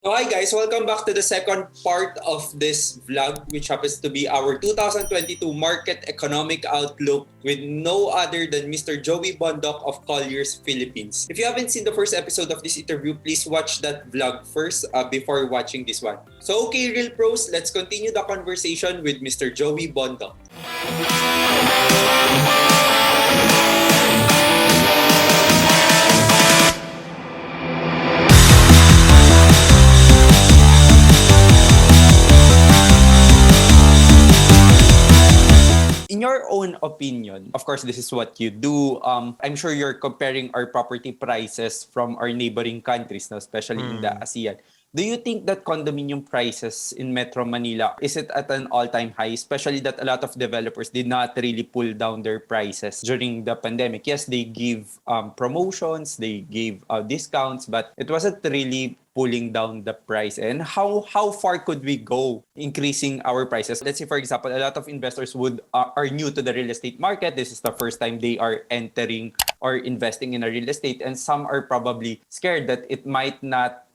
So hi guys, welcome back to the second part of this vlog, which happens to be our 2022 market economic outlook with no other than Mr. Joey Bondoc of Colliers, Philippines. If you haven't seen the first episode of this interview, please watch that vlog first before watching this one. So okay, real pros, let's continue the conversation with Mr. Joey Bondoc. In your own opinion, of course, this is what you do. I'm sure you're comparing our property prices from our neighboring countries, no, especially in the Mm. ASEAN. Do you think that condominium prices in Metro Manila is it at an all-time high, especially that a lot of developers did not really pull down their prices during the pandemic? Yes, they give promotions, they gave discounts, but it wasn't really pulling down the price. And how far could we go increasing our prices? Let's say, for example, a lot of investors would are new to the real estate market. This is the first time they are entering or investing in a real estate, and some are probably scared that it might not,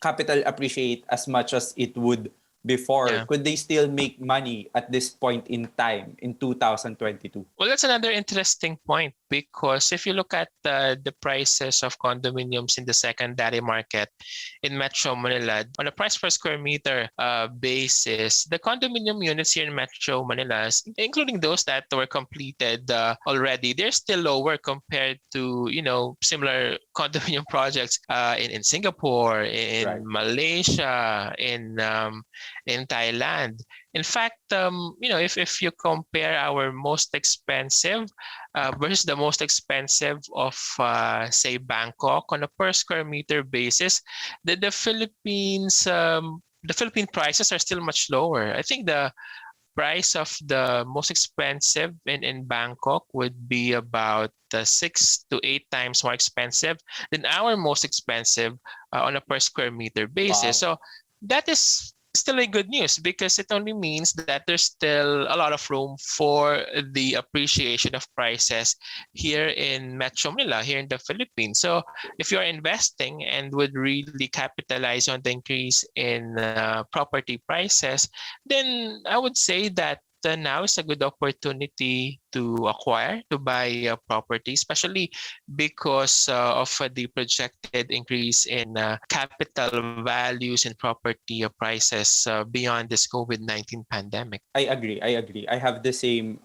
capital appreciate as much as it would before. Yeah. Could they still make money at this point in time in 2022? Well, that's another interesting point because if you look at the prices of condominiums in the secondary market in Metro Manila, on a price per square meter basis, the condominium units here in Metro Manila, including those that were completed already, they're still lower compared to similar condominium projects in Singapore, in Right. Malaysia, in Thailand. In fact, if you compare our most expensive versus the most expensive of, say, Bangkok on a per square meter basis, the Philippine prices are still much lower. I think the price of the most expensive in Bangkok would be about 6 to 8 times more expensive than our most expensive on a per square meter basis. Wow. So that is still a good news because it only means that there's still a lot of room for the appreciation of prices here in Metro Manila, here in the Philippines. So if you're investing and would really capitalize on the increase in property prices, then I would say that now is a good opportunity to acquire, to buy a property, especially because of the projected increase in capital values and property prices beyond this COVID-19 pandemic. I agree. I agree. I have the same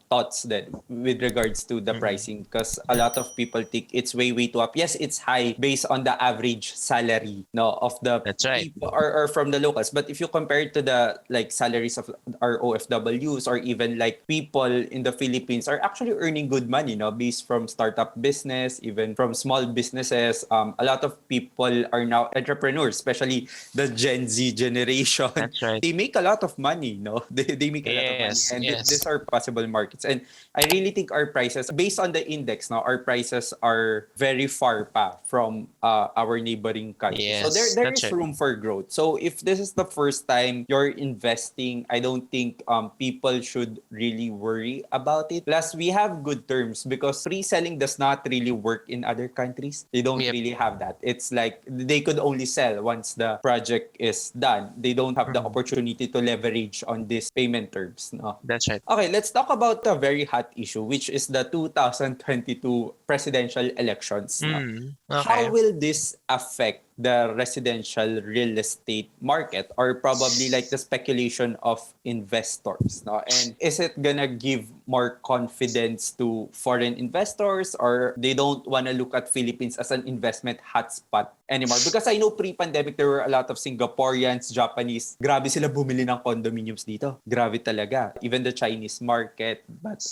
thoughts that with regards to the Mhm. pricing because a lot of people think it's way too up. Yes, it's high based on the average salary no of the That's right. people or from the locals. But if you compare it to the like salaries of our OFWs or even like people in the Philippines are actually earning good money, no, based from startup business, even from small businesses. A lot of people are now entrepreneurs, especially the Gen Z generation. That's right. They make a lot of money, no? They make a lot of money, Yes, and yes. these are possible markets. And I really think our prices, based on the index, now our prices are very far pa from our neighboring countries. So Yes, there that's is right. room for growth. So if this is the first time you're investing, I don't think people should really worry about it. Plus, we have good terms because pre-selling does not really work in other countries. They don't Yep. really have that. It's like they could only sell once the project is done. They don't have the Mhm. opportunity to leverage on these payment terms. No? That's right. Okay, let's talk about a very hot issue, which is the 2022 presidential elections. No? How Okay. will this affect the residential real estate market or probably like the speculation of investors? No? And is it gonna give more confidence to foreign investors or they don't want to look at Philippines as an investment hotspot anymore? Because I know pre-pandemic there were a lot of Singaporeans, Japanese, grabe sila bumili ng condominiums dito. Grabe talaga. Even the Chinese market. But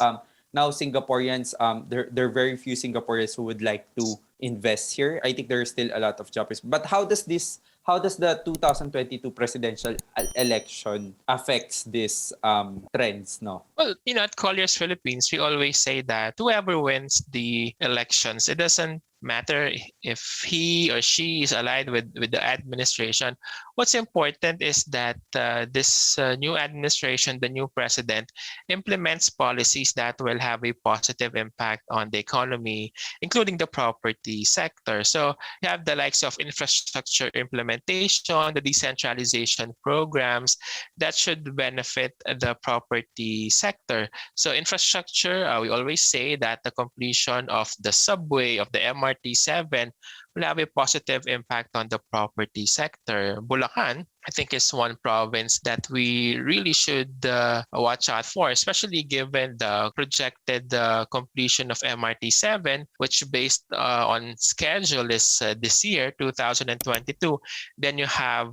now Singaporeans, there are very few Singaporeans who would like to invest here. I think there are still a lot of Japanese. But how does the 2022 presidential election affects this trends, no? Well, at Colliers Philippines, we always say that whoever wins the elections, it doesn't matter if he or she is aligned with the administration. What's important is that this new administration, the new president, implements policies that will have a positive impact on the economy, including the property sector. So you have the likes of infrastructure implementation, the decentralization programs that should benefit the property sector. So infrastructure, we always say that the completion of the subway, of the MRT 7, will have a positive impact on the property sector. Bulacan, I think, is one province that we really should watch out for, especially given the projected completion of MRT 7, which based on schedule is this year, 2022. Then you have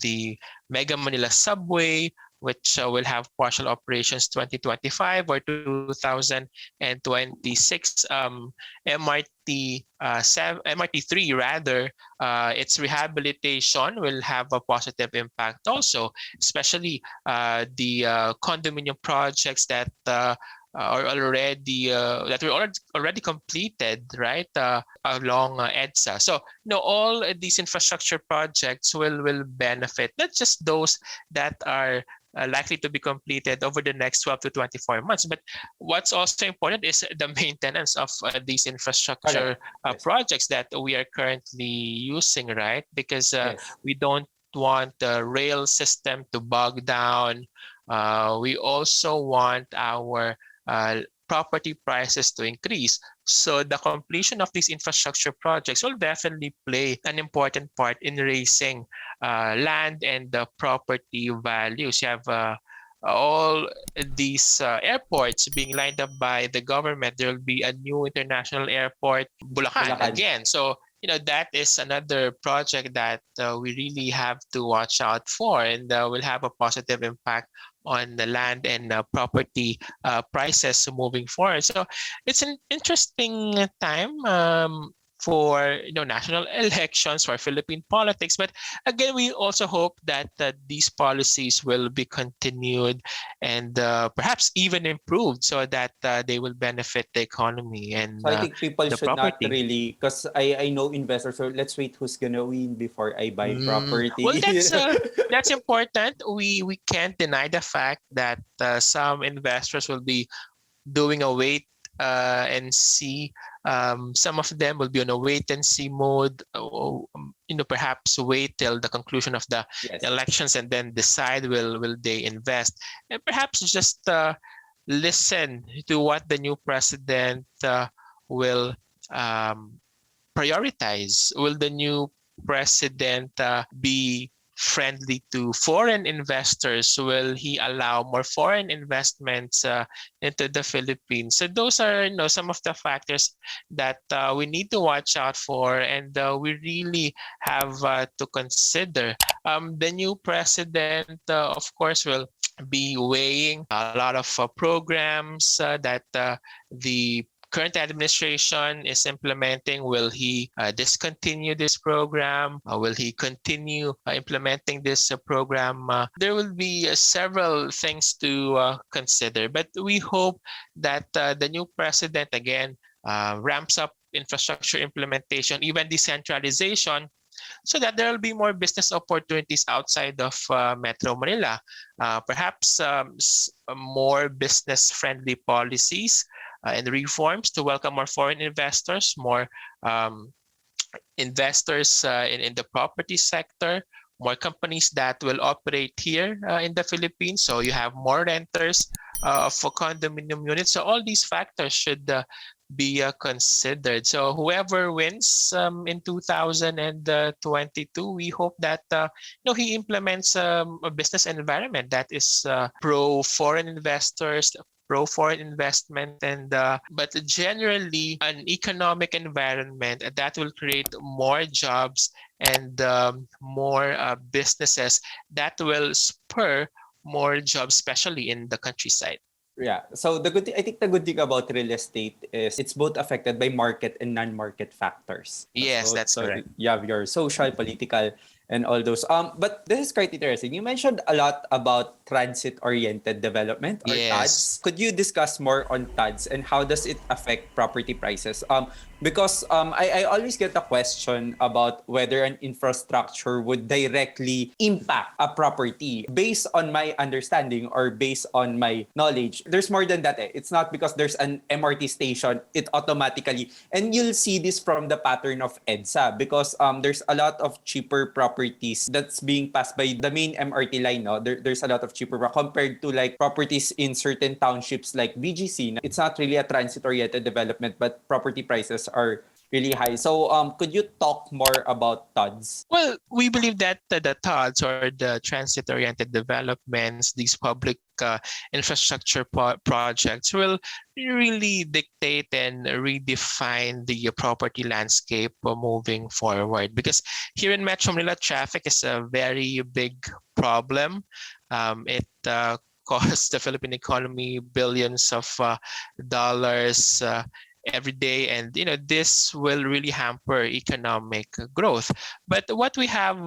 the Mega Manila subway, which will have partial operations 2025 or 2026. MRT 3 rather, its rehabilitation will have a positive impact also, especially the condominium projects that are already that were already completed, right, along EDSA. So all these infrastructure projects will benefit not just those that are likely to be completed over the next 12 to 24 months. But what's also important is the maintenance of these infrastructure Yes. projects that we are currently using, right? Because Yes. we don't want the rail system to bog down. We also want our property prices to increase. So the completion of these infrastructure projects will definitely play an important part in raising land and the property values. You have all these airports being lined up by the government. There will be a new international airport, Bulacan, Bulacan. again. So that is another project that we really have to watch out for, and will have a positive impact on the land and property prices moving forward. So it's an interesting time for national elections, for Philippine politics. But again, we also hope that these policies will be continued and perhaps even improved, so that they will benefit the economy and So I think people the should not property. really, because I know investors, so let's wait who's gonna win before I buy Well, property. that's important. We can't deny the fact that some investors will be doing a wait and see. Some of them will be on a wait and see mode, or, perhaps wait till the conclusion of the Yes. elections and then decide will they invest, and perhaps just listen to what the new president will prioritize. Will the new president be friendly to foreign investors? Will he allow more foreign investments into the Philippines? So those are some of the factors that we need to watch out for, and we really have to consider. The new president, of course, will be weighing a lot of programs that the current administration is implementing. Will he discontinue this program? Will he continue implementing this program? There will be several things to consider, but we hope that the new president again ramps up infrastructure implementation, even decentralization, so that there will be more business opportunities outside of Metro Manila. Perhaps more business-friendly policies and reforms to welcome more foreign investors, more investors in the property sector, more companies that will operate here in the Philippines. So you have more renters for condominium units. So all these factors should be considered. So whoever wins in 2022, we hope that he implements a business environment that is pro foreign investors, pro foreign investment, and but generally an economic environment that will create more jobs and more businesses that will spur more jobs, especially in the countryside. Yeah. So I think the good thing about real estate is it's both affected by market and non-market factors. Yes, that's So correct. you have your social, political, and all those. But this is quite interesting. You mentioned a lot about transit-oriented development or Yes. TODs. Could you discuss more on TODs and how does it affect property prices? Because I always get a question about whether an infrastructure would directly impact a property. Based on my understanding or based on my knowledge, there's more than that. It's not because there's an MRT station, it automatically, and you'll see this from the pattern of EDSA because there's a lot of cheaper properties that's being passed by the main MRT line. No? There's a lot of cheaper compared to like properties in certain townships like BGC. It's not really a transit-oriented development, but property prices are really high. So could you talk more about TODs? Well, we believe that the TODs or the transit-oriented developments, these public infrastructure projects will really dictate and redefine the property landscape moving forward. Because here in Metro Manila, traffic is a very big problem. It costs the Philippine economy billions of dollars every day, and this will really hamper economic growth. But what we have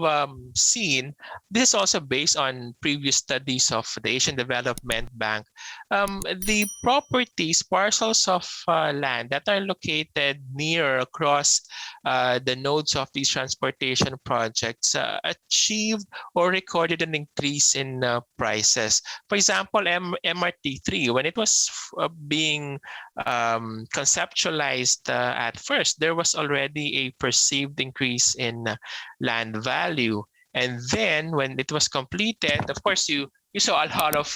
seen, this is also based on previous studies of the Asian Development Bank. The properties, parcels of land that are located near or across the nodes of these transportation projects achieved or recorded an increase in prices. For example, MRT3, when it was being conceptualized at first, there was already a perceived increase in land value. And then when it was completed, of course, you saw a lot of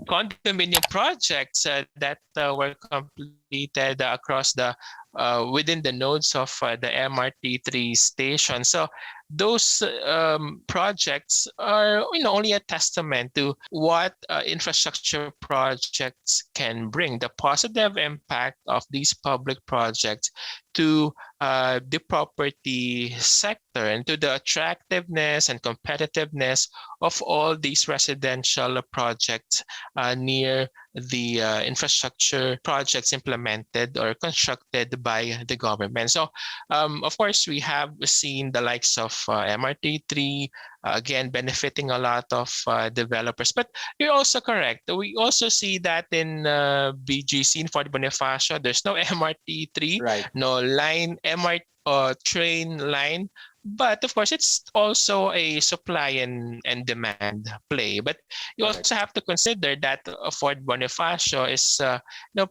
condominium projects that were completed across the within the nodes of the MRT3 station. So those projects are only a testament to what infrastructure projects can bring, the positive impact of these public projects to the property sector and to the attractiveness and competitiveness of all these residential projects near the infrastructure projects implemented or constructed by the government. So, of course, we have seen the likes of MRT3, again, benefiting a lot of developers. But you're also correct. We also see that in BGC, in Fort Bonifacio, there's no MRT3, Right. no line, train line. But of course, it's also a supply and demand play. But you also have to consider that Fort Bonifacio is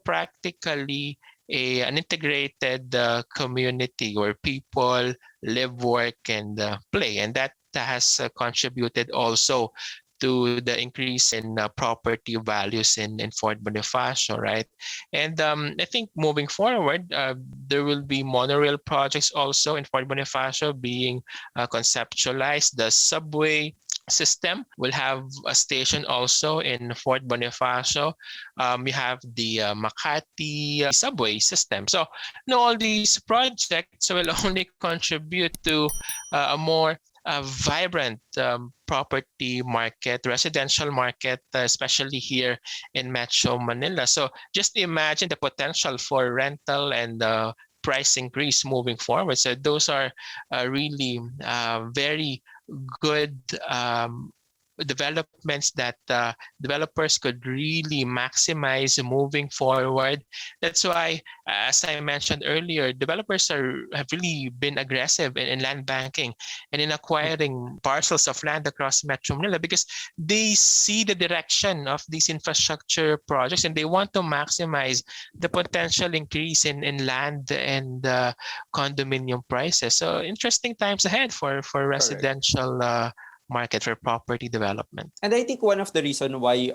practically an integrated community where people live, work, and play. And that has contributed also to the increase in property values in Fort Bonifacio, right? And I think moving forward, there will be monorail projects also in Fort Bonifacio being conceptualized. The subway system will have a station also in Fort Bonifacio. We have the Makati subway system. So all these projects will only contribute to a more vibrant property market, residential market, especially here in Metro Manila. So just imagine the potential for rental and price increase moving forward. So those are really very good developments that developers could really maximize moving forward. That's why, as I mentioned earlier, developers have really been aggressive in land banking and in acquiring parcels of land across Metro Manila because they see the direction of these infrastructure projects and they want to maximize the potential increase in land and condominium prices. So interesting times ahead for residential market, for property development. And I think one of the reason why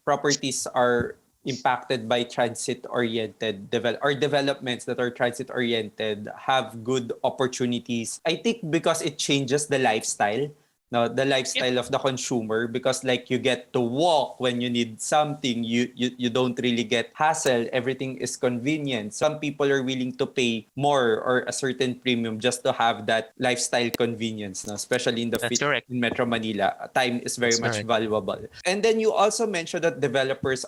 properties are impacted by transit-oriented developments that are transit-oriented have good opportunities. I think because it changes the lifestyle no, the Yep. lifestyle of the consumer, because like you get to walk when you need something, you don't really get hassle, everything is convenient. Some people are willing to pay more or a certain premium just to have that lifestyle convenience, no, especially in the That's correct. in Metro Manila. Time is very That's much correct. valuable. And then you also mentioned that developers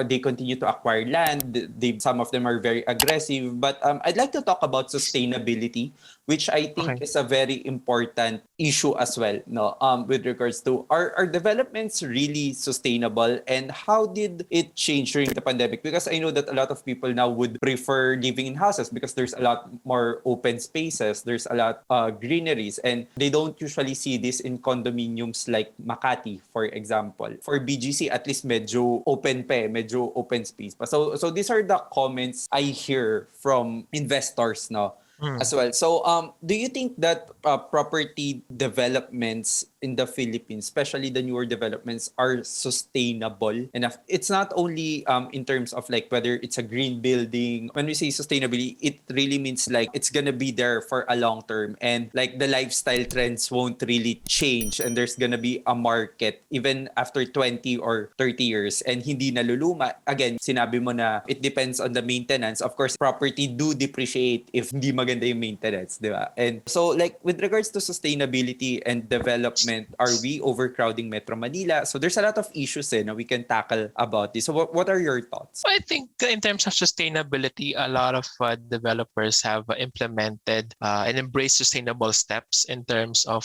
they continue to acquire land. Some of them are very aggressive, but I'd like to talk about sustainability, which I think Okay. is a very important issue as well, no, with regards to are developments really sustainable, and how did it change during the pandemic? Because I know that a lot of people now would prefer living in houses because there's a lot more open spaces, there's a lot greeneries, and they don't usually see this in condominiums like Makati, for example. For BGC, at least medyo open pa, medyo open space pa. So these are the comments I hear from investors, no, Mm. as well. So, do you think that property developments in the Philippines, especially the newer developments, are sustainable enough? It's not only in terms of like whether it's a green building. When we say sustainability, it really means like it's gonna be there for a long term, and like the lifestyle trends won't really change, and there's gonna be a market even after 20 or 30 years, and hindi naluluma. Again, sinabi mo na it depends on the maintenance. Of course, property do depreciate if hindi maganda yung maintenance, di ba? And so like with regards to sustainability and development, are we overcrowding Metro Manila? So there's a lot of issues na we can tackle about this. So what are your thoughts? I think in terms of sustainability, a lot of developers have implemented and embraced sustainable steps in terms of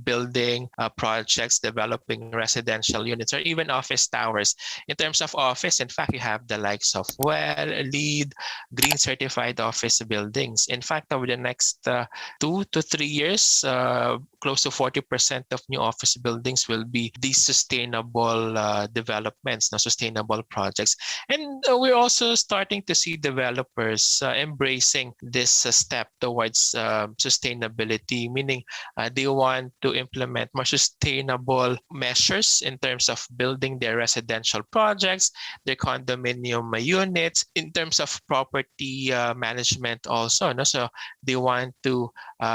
building projects, developing residential units, or even office towers. In terms of office, in fact, you have the likes of LEED, green certified office buildings. In fact, over the next 2 to 3 years, close to 40% of new office buildings will be these sustainable developments, sustainable projects. And we're also starting to see developers embracing this step towards sustainability, meaning they want to implement more sustainable measures in terms of building their residential projects, their condominium units, in terms of property management also. No? So they want to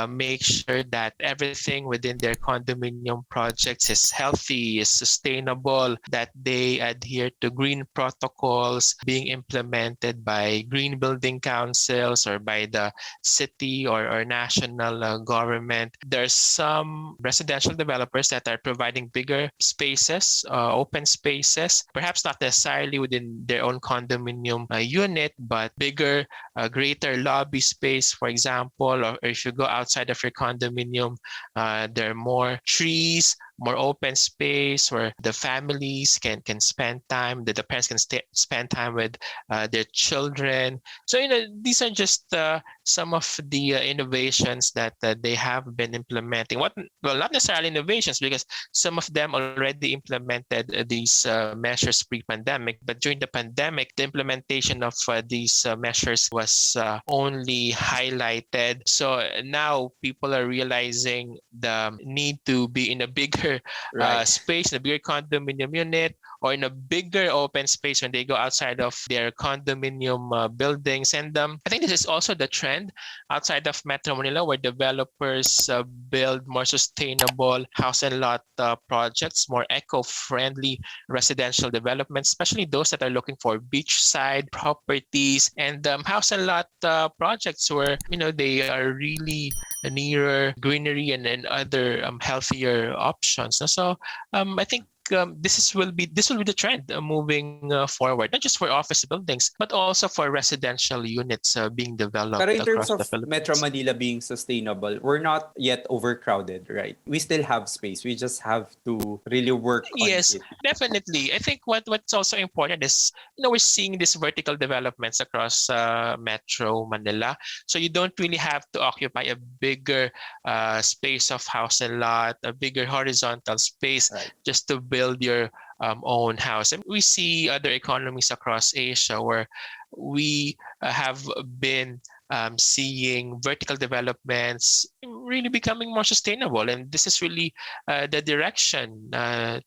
make sure that everything within their condominium projects is healthy, is sustainable, that they adhere to green protocols being implemented by green building councils or by the city or national government. There's some residential developers that are providing bigger spaces, open spaces, perhaps not necessarily within their own condominium unit, but bigger, greater lobby space, for example, or if you go outside of your condominium, there are more trees, more open space where the families can spend time, that the parents can spend time with their children. So, these are just some of the innovations that they have been implementing. Well, not necessarily innovations, because some of them already implemented these measures pre-pandemic, but during the pandemic, the implementation of these measures was only highlighted. So now people are realizing the need to be in a bigger Right. space, in a bigger condominium unit, or in a bigger open space when they go outside of their condominium buildings. And I think this is also the trend outside of Metro Manila, where developers build more sustainable house and lot projects, more eco-friendly residential developments, especially those that are looking for beachside properties and house and lot projects where they are really nearer greenery and other healthier options. So I think will be the trend moving forward, not just for office buildings, but also for residential units being developed Pero in terms across the of Metro Philippines. Manila being sustainable, we're not yet overcrowded, right? We still have space. We just have to really work on Yes, it. definitely. I think what's also important is we're seeing these vertical developments across Metro Manila. So you don't really have to occupy a bigger space of house and lot, a bigger horizontal space Right. just to build your own house. And we see other economies across Asia where we have been seeing vertical developments really becoming more sustainable. And this is really the direction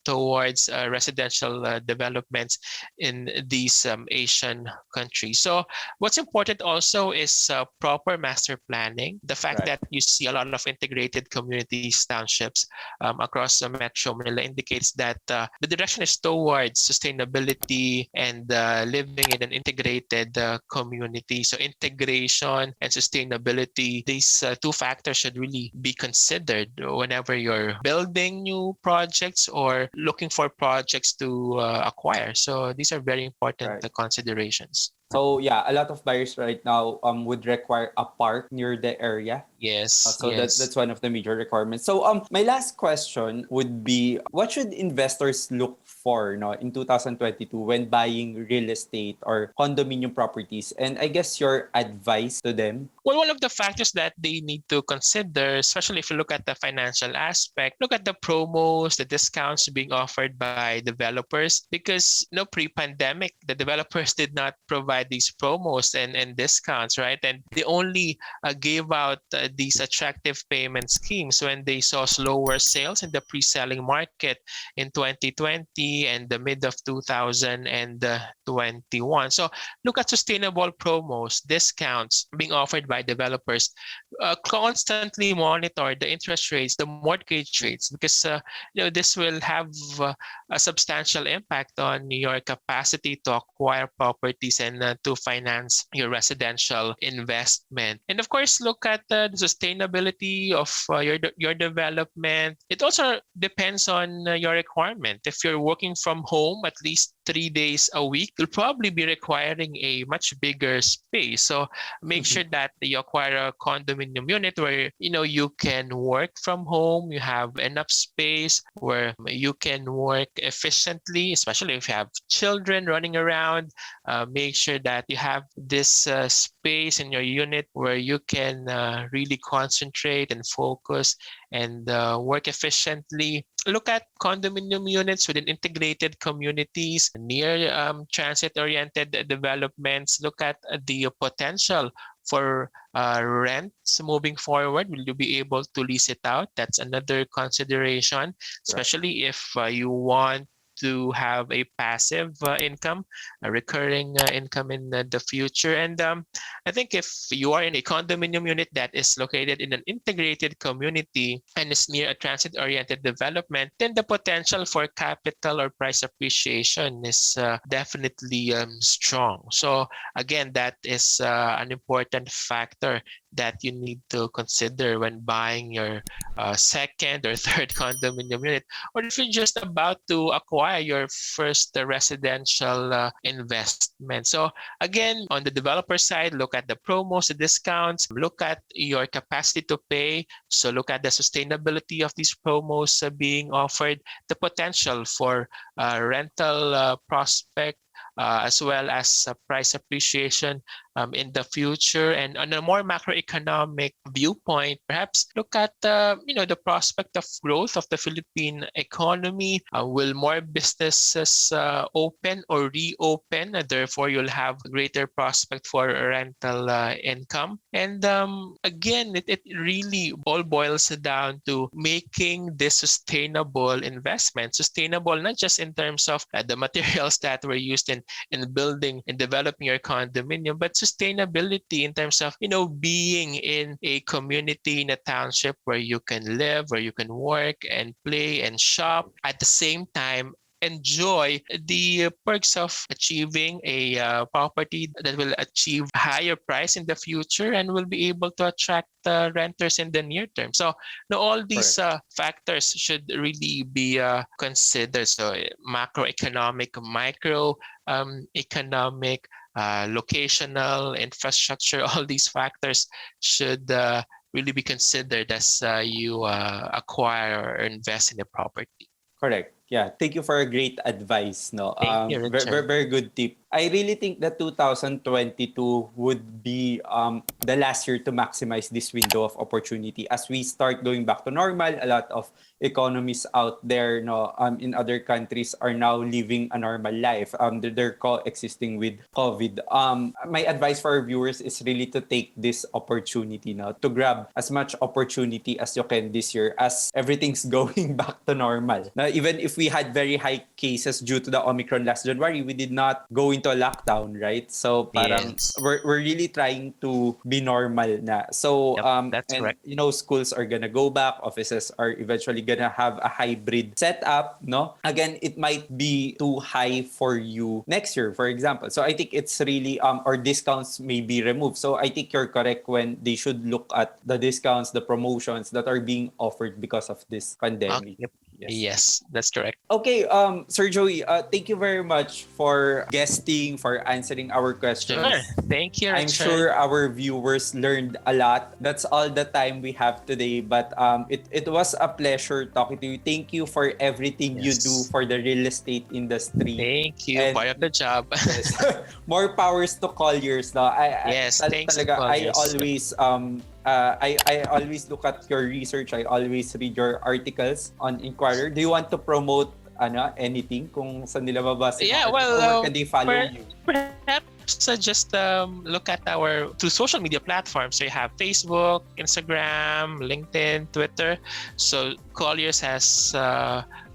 towards residential developments in these Asian countries. So what's important also is proper master planning. The fact Right. that you see a lot of integrated communities, townships across Metro Manila indicates that the direction is towards sustainability and living in an integrated community. So integration and sustainability, these two factors should really be considered whenever you're building new projects or looking for projects to acquire. So these are very important Right. considerations. So yeah, a lot of buyers right now would require a park near the area. Yes, So yes. that's one of the major requirements. So my last question would be, what should investors look for, no, in 2022 when buying real estate or condominium properties? And I guess your advice to them. Well, one of the factors that they need to consider, especially if you look at the financial aspect, look at the promos, the discounts being offered by developers. Because pre-pandemic, the developers did not provide these promos and discounts, right? And they only gave out these attractive payment schemes when they saw slower sales in the pre-selling market in 2020 and the mid of 2021. So look at sustainable promos, discounts being offered by developers. Constantly monitor the interest rates, the mortgage rates, because this will have a substantial impact on your capacity to acquire properties and to finance your residential investment. And of course, look at the sustainability of your development. It also depends on your requirement. If you're working from home at least 3 days a week, you'll probably be requiring a much bigger space. So make sure that you acquire a condominium unit where you can work from home, you have enough space where you can work efficiently, especially if you have children running around. Make sure that you have this space in your unit where you can really concentrate and focus and work efficiently. Look at condominium units within integrated communities, near transit-oriented developments. Look at the potential for rents moving forward. Will you be able to lease it out? That's another consideration, Right. especially if you want to have a passive income, a recurring income in the future. And I think if you are in a condominium unit that is located in an integrated community and is near a transit-oriented development, then the potential for capital or price appreciation is definitely strong. So again, that is an important factor that you need to consider when buying your second or third condominium unit, or if you're just about to acquire your first residential investment. So again, on the developer side, look at the promos, the discounts, look at your capacity to pay. So look at the sustainability of these promos being offered, the potential for rental prospect, as well as price appreciation in the future. And on a more macroeconomic viewpoint, perhaps look at the prospect of growth of the Philippine economy. Will more businesses open or reopen? Therefore, you'll have greater prospect for rental income. And again, it really all boils down to making this sustainable investment. Sustainable not just in terms of the materials that were used in building and developing your condominium, but sustainability in terms of being in a community, in a township where you can live, where you can work and play and shop at the same time. Enjoy the perks of achieving a property that will achieve higher price in the future and will be able to attract renters in the near term. So all these Correct. factors should really be considered. So macroeconomic, micro economic, locational, infrastructure, all these factors should really be considered as you acquire or invest in a property. Correct. Yeah, thank you for a great advice. No, Thank you, very, very, Richard. very good tip. I really think that 2022 would be the last year to maximize this window of opportunity as we start going back to normal. A lot of economies out there, no, in other countries are now living a normal life. They're coexisting with COVID. My advice for our viewers is really to take this opportunity, no, to grab as much opportunity as you can this year as everything's going back to normal. Now, even if we had very high cases due to the Omicron last January, we did not go into a lockdown, right? So parang Yes. we're really trying to be normal na. So Yep, that's and correct. schools are gonna go back, offices are eventually gonna have a hybrid setup, no? Again, it might be too high for you next year, for example. So I think it's really or discounts may be removed. So I think you're correct when they should look at the discounts, the promotions that are being offered because of this pandemic. Yep. Yes. Yes, that's correct. Okay, Sir Joey, thank you very much for guesting, for answering our Sure. questions. Thank you, I'm Richard. sure our viewers learned a lot. That's all the time we have today. But it was a pleasure talking to you. Thank you for everything you do Yes. for the real estate industry. Thank you. And Part of the job. yes, more powers to Colliers. No, Yes, thanks to talaga, I Colliers. always I always look at your research. I always read your articles on Inquirer. Do you want to promote anything kung saan nila mabasa yung Yeah, article, well, or where can they follow you? perhaps just look at our through social media platforms. So you have Facebook, Instagram, LinkedIn, Twitter. So Colliers has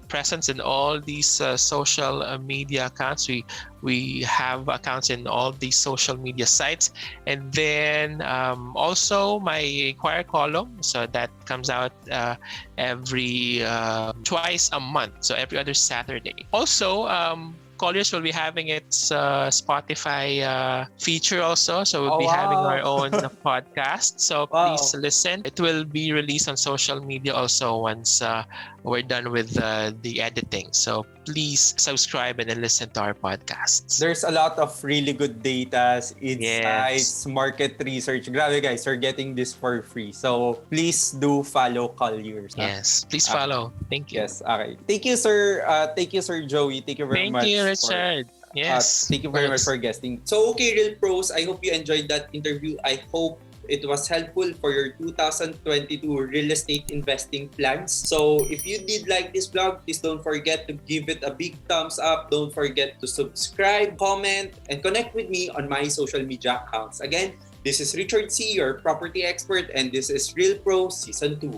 presence in all these social media accounts. We have accounts in all these social media sites, and then also my Inquirer column. So that comes out every twice a month, so every other Saturday. Also, Colliers will be having its Spotify feature also. So we'll Oh, be having our wow. own podcast. So Wow. please listen. It will be released on social media also once we're done with the editing. So please subscribe and then listen to our podcasts. There's a lot of really good data, Yes. insights, market research. Grabe guys, you're getting this for free. So please do follow Colliers. Yes. Please follow. Thank you. Yes, okay. Thank you, sir. Thank you, Sir Joey. Thank you very Thank much you, for Richard. Yes. thank you very much Thanks. for guesting. So, okay, Real Pros, I hope you enjoyed that interview. I hope it was helpful for your 2022 real estate investing plans. So, if you did like this vlog, please don't forget to give it a big thumbs up. Don't forget to subscribe, comment, and connect with me on my social media accounts. Again, this is Richard C., your property expert, and this is Real Pro Season 2.